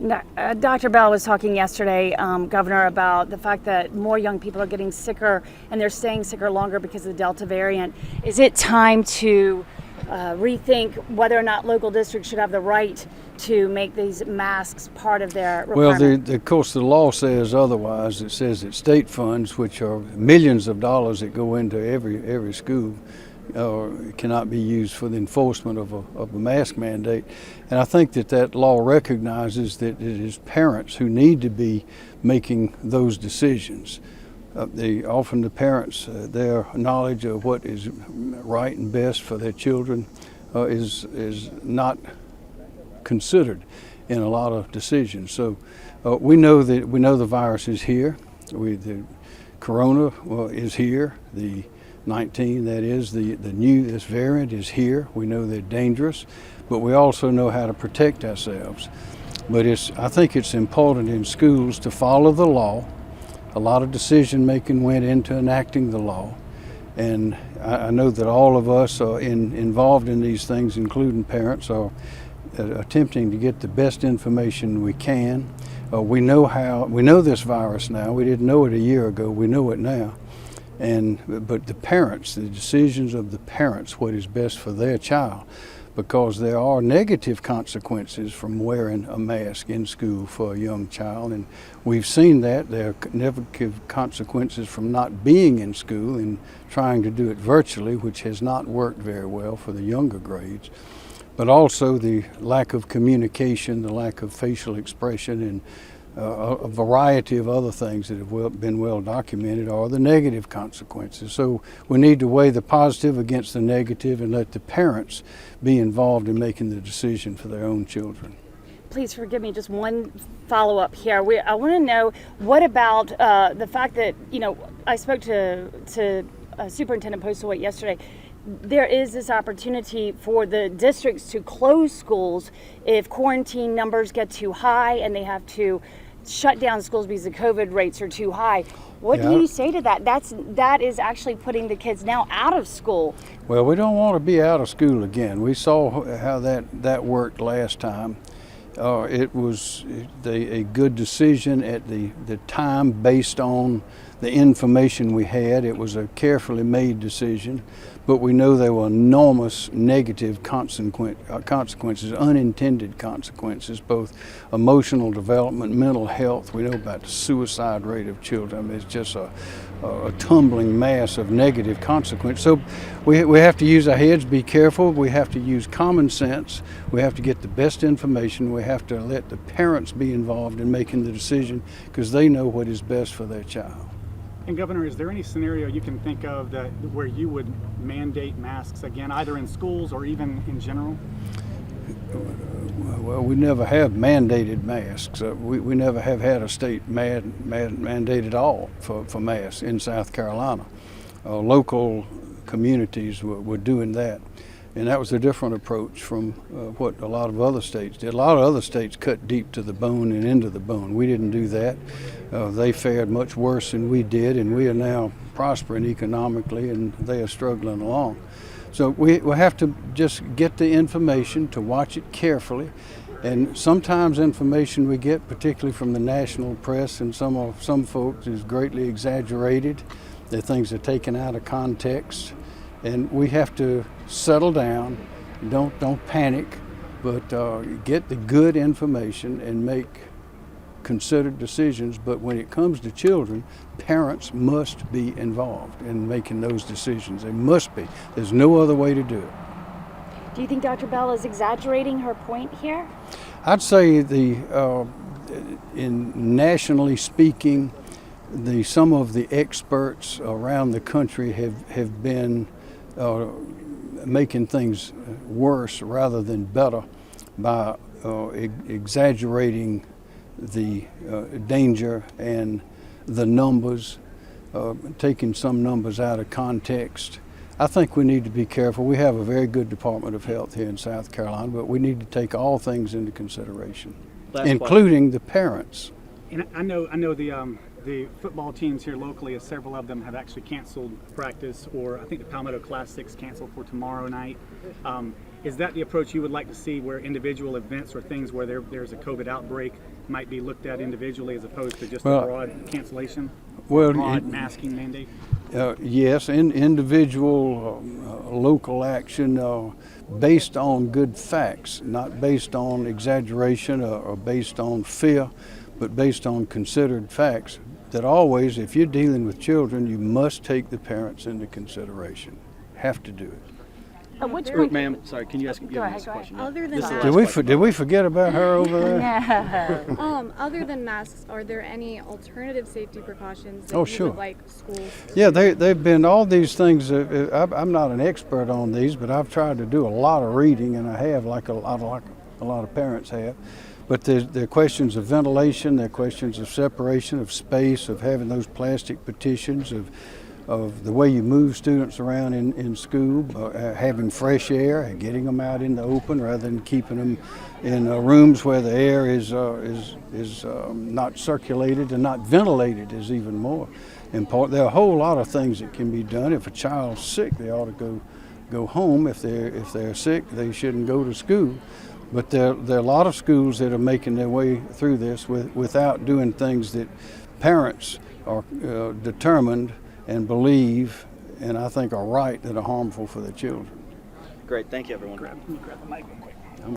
Dr. Bell was talking yesterday, Governor, about the fact that more young people are getting sicker and they're staying sicker longer because of the Delta variant. Is it time to rethink whether or not local districts should have the right to make these masks part of their requirement? Well, of course, the law says otherwise. It says that state funds, which are millions of dollars that go into every school, cannot be used for the enforcement of a mask mandate. And I think that law recognizes that it is parents who need to be making those decisions. Often the parents, their knowledge of what is right and best for their children is not considered in a lot of decisions. So we know the virus is here. The corona is here. The 19, that is, this variant is here. We know they're dangerous, but we also know how to protect ourselves. But I think it's important in schools to follow the law. A lot of decision making went into enacting the law, and I know that all of us are involved in these things, including parents, are attempting to get the best information we can. We know this virus now. We didn't know it a year ago. We know it now. But the parents, the decisions of the parents, what is best for their child, because there are negative consequences from wearing a mask in school for a young child, and we've seen that. There are negative consequences from not being in school and trying to do it virtually, which has not worked very well for the younger grades. But also the lack of communication, the lack of facial expression, and a variety of other things that have been well documented are the negative consequences. So we need to weigh the positive against the negative and let the parents be involved in making the decision for their own children. Please forgive me, just one follow-up here. I want to know, what about the fact that, I spoke to Superintendent Postlewaite yesterday. There is this opportunity for the districts to close schools if quarantine numbers get too high and they have to shut down schools because the COVID rates are too high. What do you say to that? That is actually putting the kids now out of school. Well, we don't want to be out of school again. We saw how that worked last time. It was a good decision at the time based on the information we had. It was a carefully made decision, but we know there were enormous negative consequences, unintended consequences, both emotional development, mental health. We know about the suicide rate of children. I mean, it's just a tumbling mass of negative consequences. So we have to use our heads, be careful. We have to use common sense. We have to get the best information. We have to let the parents be involved in making the decision because they know what is best for their child. And Governor, is there any scenario you can think of where you would mandate masks again, either in schools or even in general? Well, we never have mandated masks. We never have had a state mandate at all for masks in South Carolina. Local communities were doing that. And that was a different approach from what a lot of other states did. A lot of other states cut deep to the bone and into the bone. We didn't do that. They fared much worse than we did, and we are now prospering economically, and they are struggling along. So we have to just get the information, to watch it carefully. And sometimes information we get, particularly from the national press and some folks, is greatly exaggerated. The things are taken out of context. And we have to settle down, don't panic, but get the good information and make considered decisions. But when it comes to children, parents must be involved in making those decisions. They must be. There's no other way to do it. Do you think Dr. Bell is exaggerating her point here? I'd say in nationally speaking, some of the experts around the country have been making things worse rather than better by exaggerating the danger and the numbers, taking some numbers out of context. I think we need to be careful. We have a very good Department of Health here in South Carolina, but we need to take all things into consideration, including the parents. And I know the football teams here locally, several of them have actually canceled practice, or I think the Palmetto Classic's canceled for tomorrow night. Is that the approach you would like to see, where individual events or things where there's a COVID outbreak might be looked at individually as opposed to just a broad cancellation? Well, broad masking mandate? Yes, individual local action based on good facts, not based on exaggeration or based on fear, but based on considered facts. That always, if you're dealing with children, you must take the parents into consideration. Have to do it. Which Ma'am, sorry, can you ask me a question? Other than Did we forget about her over there? other than masks, are there any alternative safety precautions that Oh, you sure. would like schools to Yeah, they've been all these things. I'm not an expert on these, but I've tried to do a lot of reading, and I have, like a lot of parents have. But there are questions of ventilation, there are questions of separation, of space, of having those plastic partitions, of the way you move students around in school, having fresh air, and getting them out in the open rather than keeping them in rooms where the air is not circulated and not ventilated is even more important. There are a whole lot of things that can be done. If a child's sick, they ought to go home. If they're sick, they shouldn't go to school. But there are a lot of schools that are making their way through this without doing things that parents are determined and believe, and I think are right, that are harmful for their children. Great, thank you, everyone. Grab the mic.